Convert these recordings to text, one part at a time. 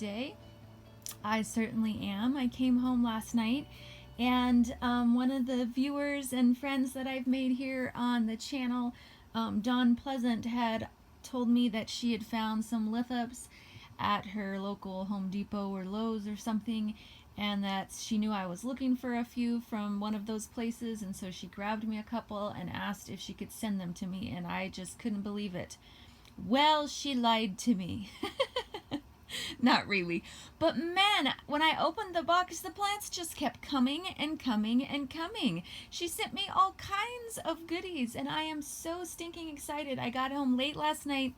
day. I certainly am. I came home last night, and one of the viewers and friends that I've made here on the channel, Dawn Pleasant, had told me that she had found some lithops at her local Home Depot or Lowe's or something, and that she knew I was looking for a few from one of those places, and so she grabbed me a couple and asked if she could send them to me, and I just couldn't believe it. Well, she lied to me. Not really. But man, when I opened the box, the plants just kept coming and coming and coming. She sent me all kinds of goodies, and I am so stinking excited. I got home late last night.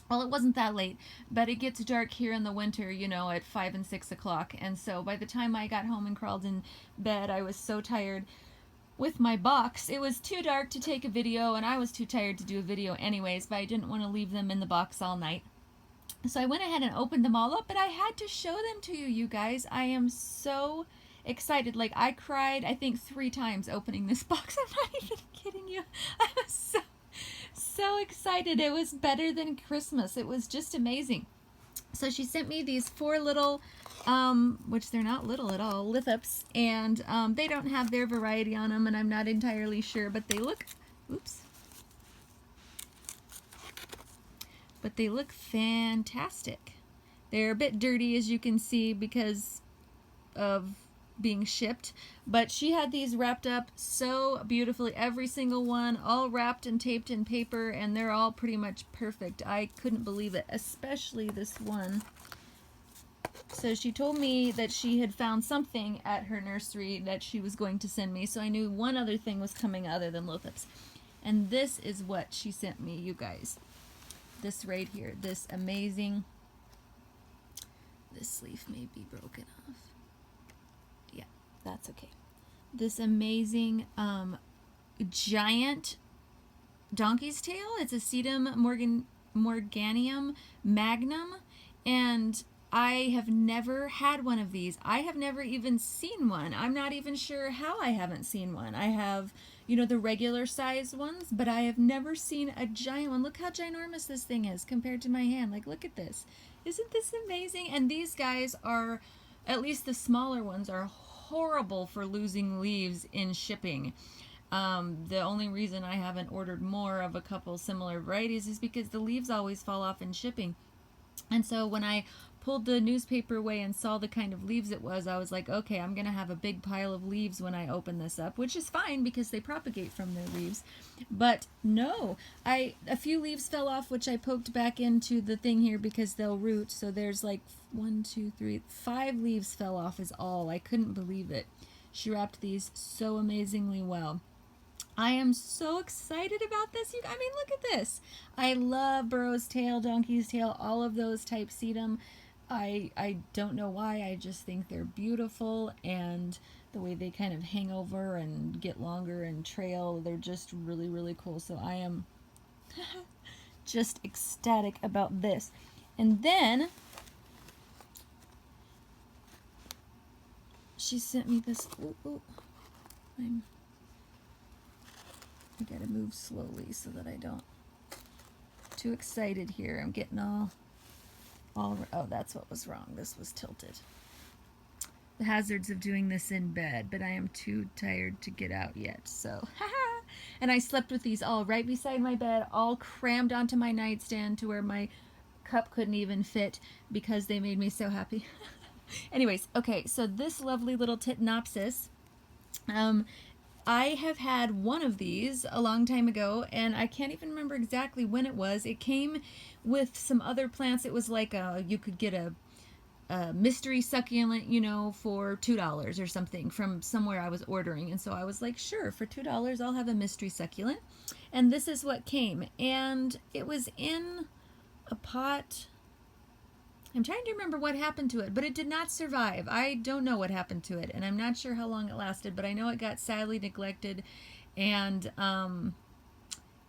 Well, it wasn't that late, but it gets dark here in the winter, you know, at 5 and 6 o'clock. And so by the time I got home and crawled in bed, I was so tired with my box. It was too dark to take a video, and I was too tired to do a video anyways, but I didn't want to leave them in the box all night. So I went ahead and opened them all up, but I had to show them to you, you guys. I am so excited. Like, I cried, I think, 3 times opening this box. I'm not even kidding you. I was so excited. It was better than Christmas. It was just amazing. So she sent me these 4 little, which they're not little at all, lithops, and they don't have their variety on them, and I'm not entirely sure, but they look, oops. But they look fantastic. They're a bit dirty, as you can see, because of being shipped, but she had these wrapped up so beautifully, every single one, all wrapped and taped in paper, and they're all pretty much perfect. I couldn't believe it, especially this one. So she told me that she had found something at her nursery that she was going to send me, so I knew one other thing was coming other than lithops. And this is what she sent me, you guys. This right here, this amazing, this leaf may be broken off. Yeah, that's okay. This amazing giant donkey's tail. It's a Sedum Morganium magnum, and I have never had one of these. I have never even seen one. I'm not even sure how I haven't seen one. I have, you know, the regular size ones, but I have never seen a giant one. Look how ginormous this thing is compared to my hand. Like, look at this. Isn't this amazing? And these guys are, at least the smaller ones, are horrible for losing leaves in shipping. The only reason I haven't ordered more of a couple similar varieties is because the leaves always fall off in shipping. And so when I pulled the newspaper away and saw the kind of leaves it was, I was like, okay, I'm going to have a big pile of leaves when I open this up, which is fine because they propagate from their leaves. But no, a few leaves fell off, which I poked back into the thing here because they'll root. So there's like 1, 2, 3, 5 leaves fell off is all. I couldn't believe it. She wrapped these so amazingly well. I am so excited about this. I mean, look at this. I love Burro's tail, donkey's tail, all of those type sedum. I don't know why. I just think they're beautiful, and the way they kind of hang over and get longer and trail, they're just really, really cool. So I am just ecstatic about this. And then she sent me this. I gotta move slowly so that I don't too excited here. I'm getting all oh, that's what was wrong. This was tilted. The hazards of doing this in bed, but I am too tired to get out yet. So, and I slept with these all right beside my bed, all crammed onto my nightstand to where my cup couldn't even fit because they made me so happy. Anyways, okay, so this lovely little Titanopsis, I have had one of these a long time ago, and I can't even remember exactly when it was. It came with some other plants. It was like you could get a mystery succulent, you know, for $2 or something from somewhere I was ordering. And so I was like, sure, for $2 I'll have a mystery succulent. And this is what came. And it was in a pot. I'm trying to remember what happened to it, but it did not survive. I don't know what happened to it, and I'm not sure how long it lasted, but I know it got sadly neglected, and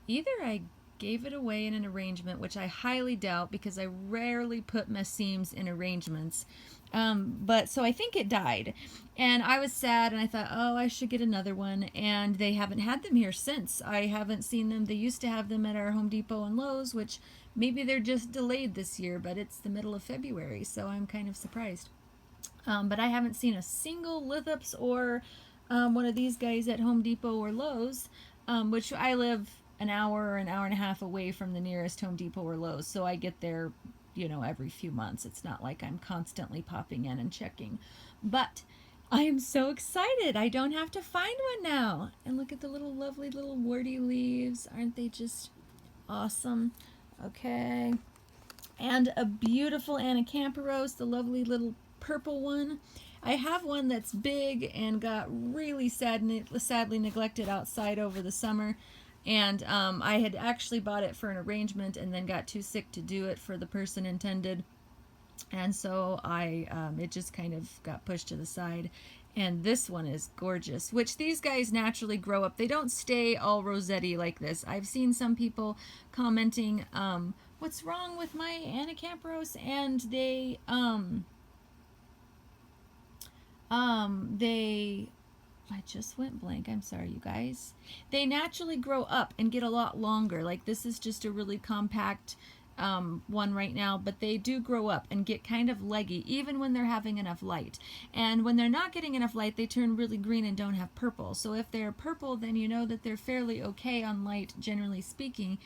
either I gave it away in an arrangement, which I highly doubt because I rarely put messemes in arrangements. But so I think it died, and I was sad, and I thought, oh, I should get another one, and they haven't had them here since. I haven't seen them. They used to have them at our Home Depot and Lowe's, which maybe they're just delayed this year, but it's the middle of February, so I'm kind of surprised. But I haven't seen a single lithops or one of these guys at Home Depot or Lowe's, which I live an hour or an hour and a half away from the nearest Home Depot or Lowe's, so I get there, you know, every few months. It's not like I'm constantly popping in and checking. But I am so excited. I don't have to find one now. And look at the little lovely little warty leaves. Aren't they just awesome? Okay. And a beautiful Anacampros, the lovely little purple one. I have one that's big and got really sadly neglected outside over the summer. And I had actually bought it for an arrangement and then got too sick to do it for the person intended. And so it just kind of got pushed to the side. And this one is gorgeous, which these guys naturally grow up. They don't stay all rosetti like this. I've seen some people commenting, what's wrong with my Anacampros? And I just went blank. I'm sorry, you guys. They naturally grow up and get a lot longer. Like this is just a really compact one right now, but they do grow up and get kind of leggy even when they're having enough light. And when they're not getting enough light, they turn really green and don't have purple. So if they're purple, then you know that they're fairly okay on light, generally speaking.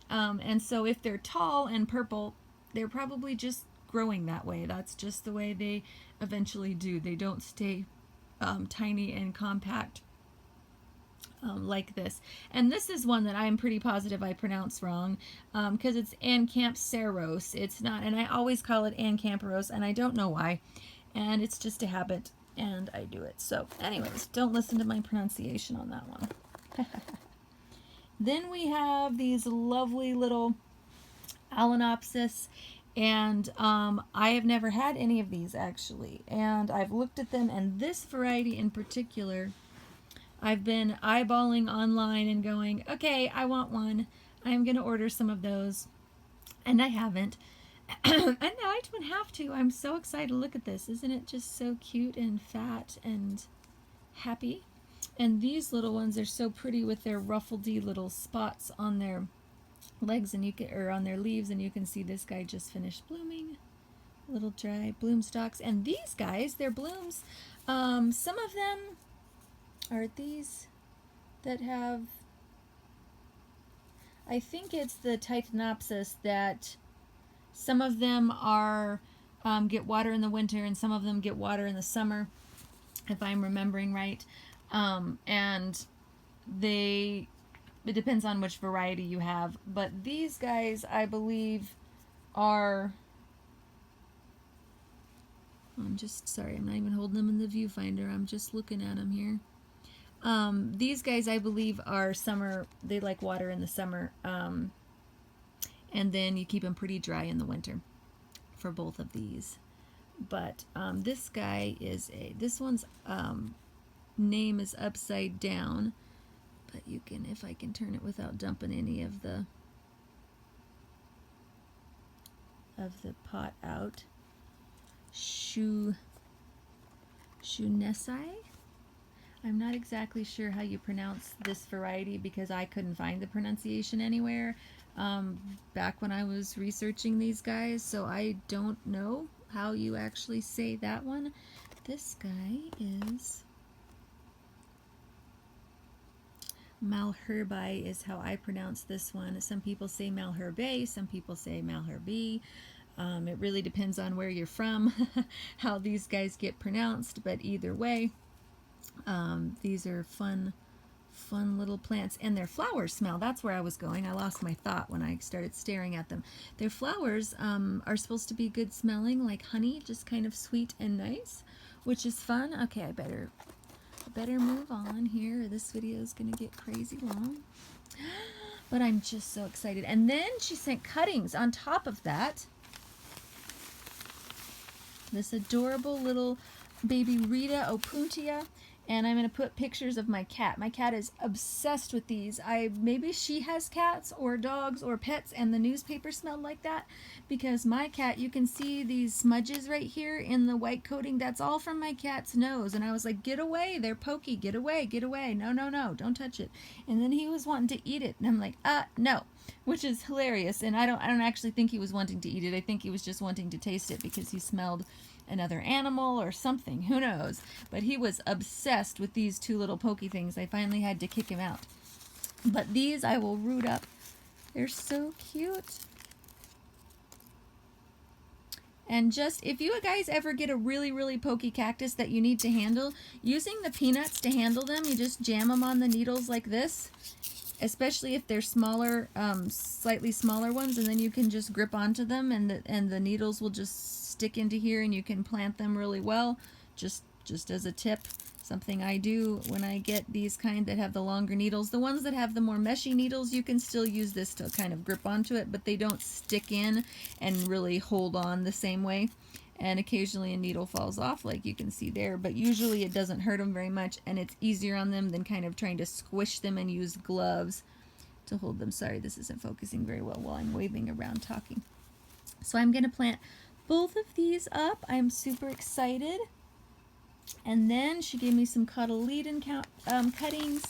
And so if they're tall and purple, they're probably just growing that way. That's just the way they eventually do. They don't stay tiny and compact like this. And this is one that I'm pretty positive I pronounce wrong because it's Anacampsaros. It's not, and I always call it Anacampsaros, and I don't know why. And it's just a habit, and I do it. So anyways, don't listen to my pronunciation on that one. Then we have these lovely little Alenopsis. And I have never had any of these actually, and I've looked at them, and this variety in particular I've been eyeballing online and going, okay, I want one. I'm gonna order some of those, and I haven't. And now I don't have to. I'm so excited. Look at this. Isn't it just so cute and fat and happy? And these little ones are so pretty with their ruffledy little spots on their legs, and you can, or on their leaves, and you can see this guy just finished blooming, little dry bloom stalks. And these guys, their blooms, some of them are these that have, I think it's the Titanopsis, that some of them are get water in the winter and some of them get water in the summer, if I'm remembering right. And it depends on which variety you have, but these guys, I believe, are, I'm just, sorry, I'm not even holding them in the viewfinder, I'm just looking at them here. These guys, I believe, are summer, they like water in the summer, and then you keep them pretty dry in the winter for both of these. But this guy is this one's name is upside down. But you can, if I can turn it without dumping any of the pot out. Shunesai? I'm not exactly sure how you pronounce this variety because I couldn't find the pronunciation anywhere back when I was researching these guys, so I don't know how you actually say that one. This guy is Malherbe is how I pronounce this one. Some people say Malherbe, some people say Malherbe. It really depends on where you're from, how these guys get pronounced, but either way, these are fun little plants, and their flowers smell. That's where I was going. I lost my thought when I started staring at them. Their flowers are supposed to be good smelling, like honey, just kind of sweet and nice, which is fun. Okay, I better move on here, or this video is going to get crazy long. But I'm just so excited. And then she sent cuttings on top of that. This adorable little baby Rita opuntia. And I'm going to put pictures of my cat. My cat is obsessed with these. Maybe she has cats or dogs or pets and the newspaper smelled like that, because my cat, you can see these smudges right here in the white coating. That's all from my cat's nose. And I was like, get away, they're pokey, get away, get away. No, no, no, don't touch it. And then he was wanting to eat it, and I'm like, no, which is hilarious. And I don't actually think he was wanting to eat it. I think he was just wanting to taste it because he smelled another animal or something, who knows. But he was obsessed with these two little pokey things. I finally had to kick him out. But these I will root up. They're so cute. And just, if you guys ever get a really, really pokey cactus that you need to handle, using the peanuts to handle them, you just jam them on the needles like this, especially if they're smaller, slightly smaller ones, and then you can just grip onto them, and the needles will just stick into here, and you can plant them really well. Just as a tip, something I do when I get these kind that have the longer needles. The ones that have the more meshy needles, you can still use this to kind of grip onto it, but they don't stick in and really hold on the same way. And occasionally a needle falls off, like you can see there, but usually it doesn't hurt them very much, and it's easier on them than kind of trying to squish them and use gloves to hold them. Sorry, this isn't focusing very well while I'm waving around talking. So I'm going to plant both of these up. I'm super excited. And then she gave me some cotyledon cuttings,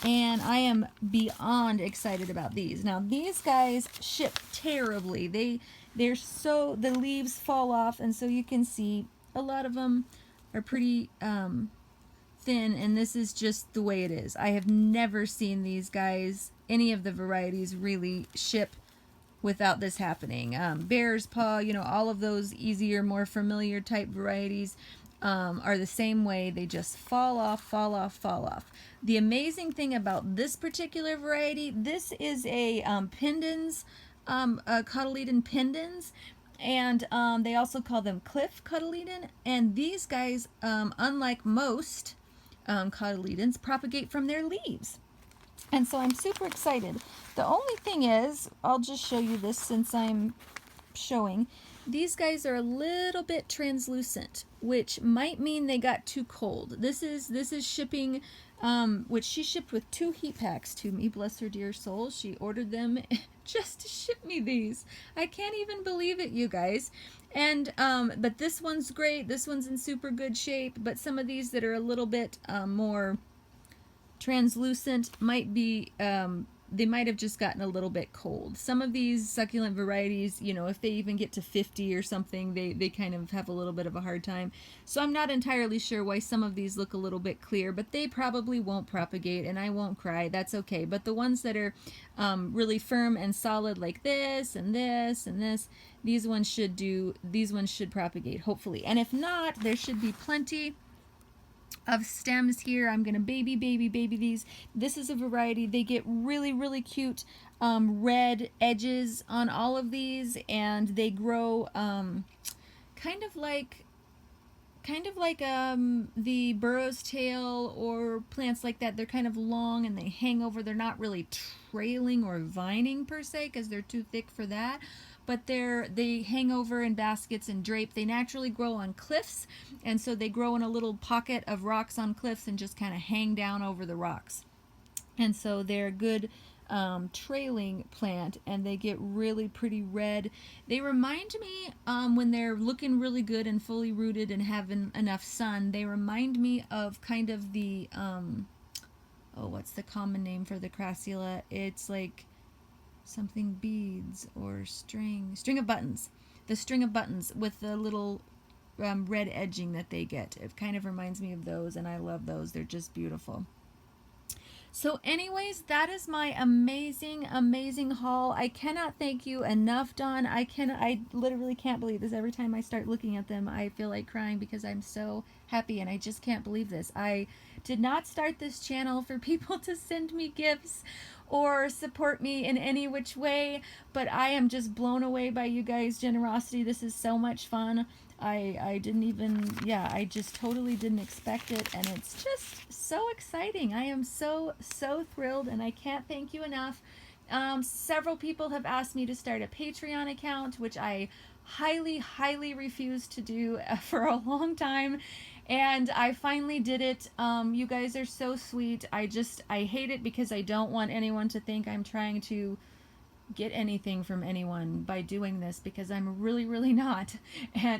and I am beyond excited about these. Now these guys ship terribly. They're so, the leaves fall off, and so you can see a lot of them are pretty thin, and this is just the way it is. I have never seen these guys, any of the varieties, really ship without this happening. Bear's Paw, you know, all of those easier, more familiar type varieties are the same way. They just fall off, fall off, fall off. The amazing thing about this particular variety, this is a Pindens, cotyledon Pindens, and they also call them cliff cotyledon. And these guys, unlike most cotyledons, propagate from their leaves. And so I'm super excited. The only thing is, I'll just show you this since I'm showing, these guys are a little bit translucent, which might mean they got too cold. This is shipping, which she shipped with 2 heat packs to me, bless her dear soul. She ordered them just to ship me these. I can't even believe it, you guys. And but this one's great. This one's in super good shape, but some of these that are a little bit more translucent might be, they might have just gotten a little bit cold. Some of these succulent varieties, you know, if they even get to 50 or something, they kind of have a little bit of a hard time. So I'm not entirely sure why some of these look a little bit clear, but they probably won't propagate, and I won't cry. That's okay. But the ones that are really firm and solid, like this and this and this, these ones should propagate, hopefully. And if not, there should be plenty of stems here. I'm gonna baby these. This is a variety. They get really, really cute red edges on all of these, and they grow kind of like the burro's tail or plants like that. They're kind of long and they hang over. They're not really trailing or vining per se, because they're too thick for that, but they hang over in baskets and drape. They naturally grow on cliffs, and so they grow in a little pocket of rocks on cliffs and just kind of hang down over the rocks. And so they're good trailing plant, and they get really pretty red. They remind me, when they're looking really good and fully rooted and having enough sun, they remind me of kind of the, what's the common name for the Crassula? It's like something beads or string of buttons. The string of buttons with the little red edging that they get. It kind of reminds me of those, and I love those. They're just beautiful. So anyways, that is my amazing haul. I cannot thank you enough, Dawn. I literally can't believe this. Every time I start looking at them, I feel like crying because I'm so happy, and I just can't believe this. I did not start this channel for people to send me gifts or support me in any which way, but I am just blown away by you guys' generosity. This is so much fun. I didn't even, I just totally didn't expect it, and it's just so exciting. I am so thrilled, and I can't thank you enough. Several people have asked me to start a Patreon account, which I highly refused to do for a long time, And I finally did it. You guys are so sweet. I hate it because I don't want anyone to think I'm trying to get anything from anyone by doing this, because I'm really, really not.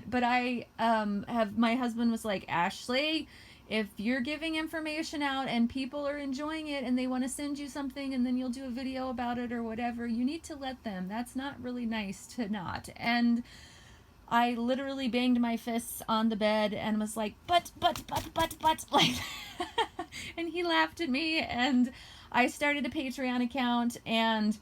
But I have, my husband was like, Ashley, if you're giving information out and people are enjoying it and they want to send you something and then you'll do a video about it or whatever, you need to let them. That's not really nice to not. And I literally banged my fists on the bed and was like, but, like, and he laughed at me, and I started a Patreon account, and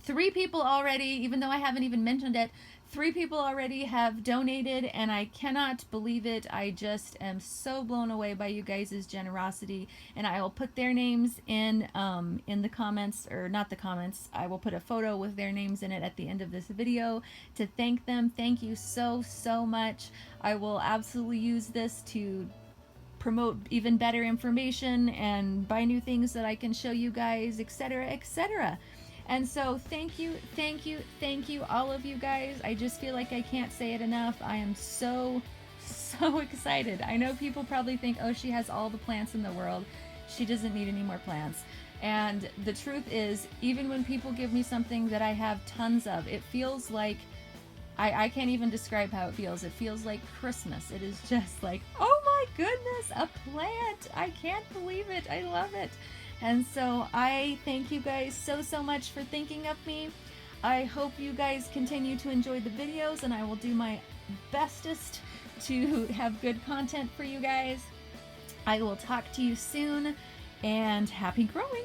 3 people already, even though I haven't even mentioned it, 3 people already have donated, and I cannot believe it. I just am so blown away by you guys' generosity, and I will put their names in the comments, or not the comments. I will put a photo with their names in it at the end of this video to thank them. Thank you so, so much. I will absolutely use this to promote even better information and buy new things that I can show you guys, etc., etc. And so thank you, all of you guys. I just feel like I can't say it enough. I am so, so excited. I know people probably think, oh, she has all the plants in the world. She doesn't need any more plants. And the truth is, even when people give me something that I have tons of, it feels like, I can't even describe how it feels. It feels like Christmas. It is just like, oh my goodness, a plant. I can't believe it. I love it. And so I thank you guys so, so much for thinking of me. I hope you guys continue to enjoy the videos, and I will do my bestest to have good content for you guys. I will talk to you soon, and happy growing!